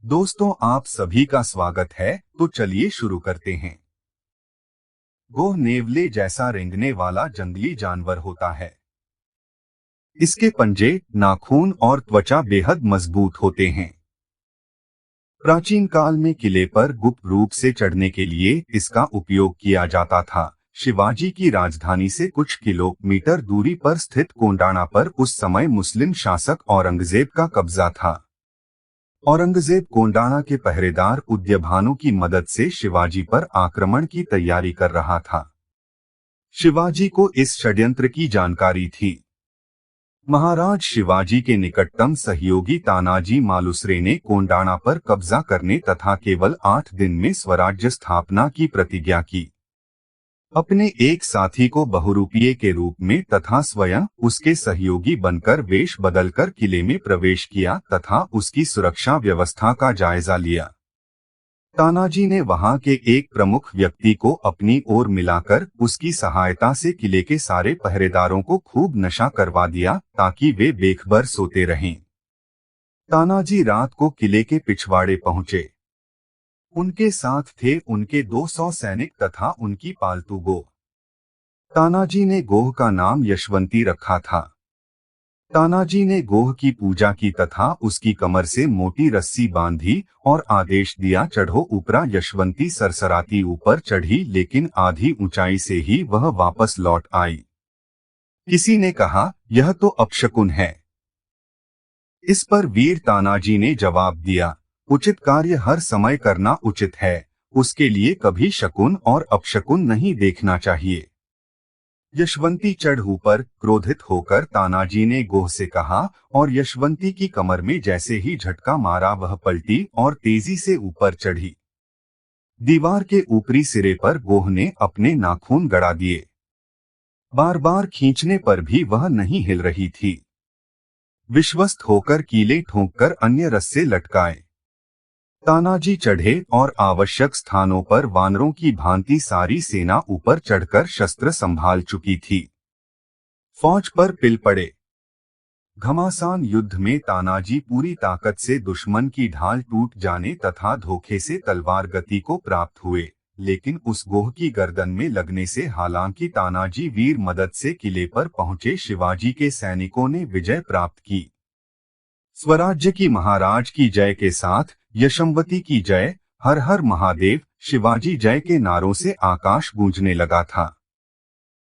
दोस्तों, आप सभी का स्वागत है। तो चलिए शुरू करते हैं। गोह नेवले जैसा रेंगने वाला जंगली जानवर होता है। इसके पंजे, नाखून और त्वचा बेहद मजबूत होते हैं। प्राचीन काल में किले पर गुप्त रूप से चढ़ने के लिए इसका उपयोग किया जाता था। शिवाजी की राजधानी से कुछ किलोमीटर दूरी पर स्थित कोंडाणा पर उस समय मुस्लिम शासक औरंगजेब का कब्जा था। औरंगजेब कोंडाणा के पहरेदार उद्यभानु की मदद से शिवाजी पर आक्रमण की तैयारी कर रहा था। शिवाजी को इस षड्यंत्र की जानकारी थी। महाराज शिवाजी के निकटतम सहयोगी तानाजी मालुसरे ने कोंडाणा पर कब्जा करने तथा केवल 8 दिन में स्वराज्य स्थापना की प्रतिज्ञा की। अपने एक साथी को बहुरूपिये के रूप में तथा स्वयं उसके सहयोगी बनकर वेश बदलकर किले में प्रवेश किया तथा उसकी सुरक्षा व्यवस्था का जायजा लिया। तानाजी ने वहां के एक प्रमुख व्यक्ति को अपनी ओर मिलाकर उसकी सहायता से किले के सारे पहरेदारों को खूब नशा करवा दिया ताकि वे बेखबर सोते रहें। तानाजी रात को किले के पिछवाड़े पहुंचे। उनके साथ थे उनके 200 सैनिक तथा उनकी पालतू गोह। तानाजी ने गोह का नाम यशवंती रखा था। तानाजी ने गोह की पूजा की तथा उसकी कमर से मोटी रस्सी बांधी और आदेश दिया, चढ़ो ऊपरा। यशवंती सरसराती ऊपर चढ़ी, लेकिन आधी ऊंचाई से ही वह वापस लौट आई। किसी ने कहा, यह तो अपशकुन है। इस पर वीर तानाजी ने जवाब दिया, उचित कार्य हर समय करना उचित है, उसके लिए कभी शकुन और अपशकुन नहीं देखना चाहिए। यशवंती चढ़ ऊपर। क्रोधित होकर तानाजी ने गोह से कहा और यशवंती की कमर में जैसे ही झटका मारा वह पलटी और तेजी से ऊपर चढ़ी। दीवार के ऊपरी सिरे पर गोह ने अपने नाखून गड़ा दिए। बार बार खींचने पर भी वह नहीं हिल रही थी। विश्वस्त होकर कीले ठोंककर अन्य रस्से लटकाए। तानाजी चढ़े और आवश्यक स्थानों पर वानरों की भांति सारी सेना ऊपर चढ़कर शस्त्र संभाल चुकी थी। फौज पर पिल पड़े। घमासान युद्ध में तानाजी पूरी ताकत से दुश्मन की ढाल टूट जाने तथा धोखे से तलवार गति को प्राप्त हुए, लेकिन उस गोह की गर्दन में लगने से हालांकि तानाजी वीर मदद से किले पर पहुंचे, शिवाजी के सैनिकों ने विजय प्राप्त की। स्वराज्य की महाराज की जय के साथ यशंवती की जय, हर हर महादेव, शिवाजी जय के नारों से आकाश गूंजने लगा था।